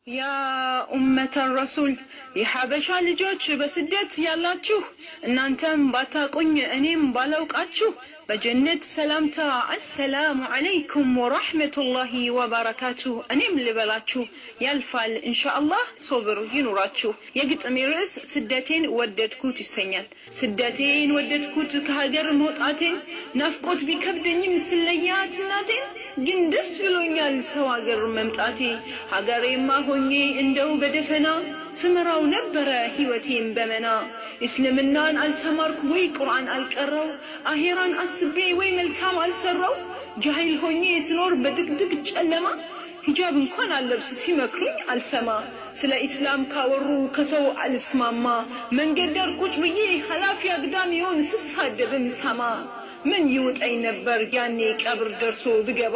يا أمة الرسول يحبش ልጆች በስደት ያላችሁ እናንተም ባታቁኝ እኔም ባላውቃችሁ በጀነት ሰላምታ السلام عليكم ورحمة الله وبركاته እኔም ልበላችሁ ያልፋል ኢንሻአላህ ሶብሩ ይኑራችሁ የግጥሜ ርዕስ ስደቴን ወደድኩት ይሰኛል ስደቴን ወደድኩት ከሀገር መውጣቴን ናፍቆት ቢከብደኝም ስለያት እናቴን ግን ደስ ብሎኛል ሰው ሀገር መምጣቴ ሀገሬማ ሆኜ እንደው በደፈና ስምራው ነበረ ህይወቴን በመና እስልምናን አልተማርኩ ወይ ቁርአን አልቀራው አሄራን አስቤ ወይ መልካም አልሰራው ጃሂል ሆኜ ስኖር በድቅድቅ ጨለማ ሂጃብ እንኳን አልለብስ ሲመክሩኝ አልሰማ ስለ ኢስላም ካወሩ ከሰው አልስማማ መንገድ ዳር ቁጭ ብዬ ሐላፊ አግዳሚውን ስሳደብም ሰማ ምን ይውጠኝ ነበር ያኔ ቀብር ደርሶ ብገባ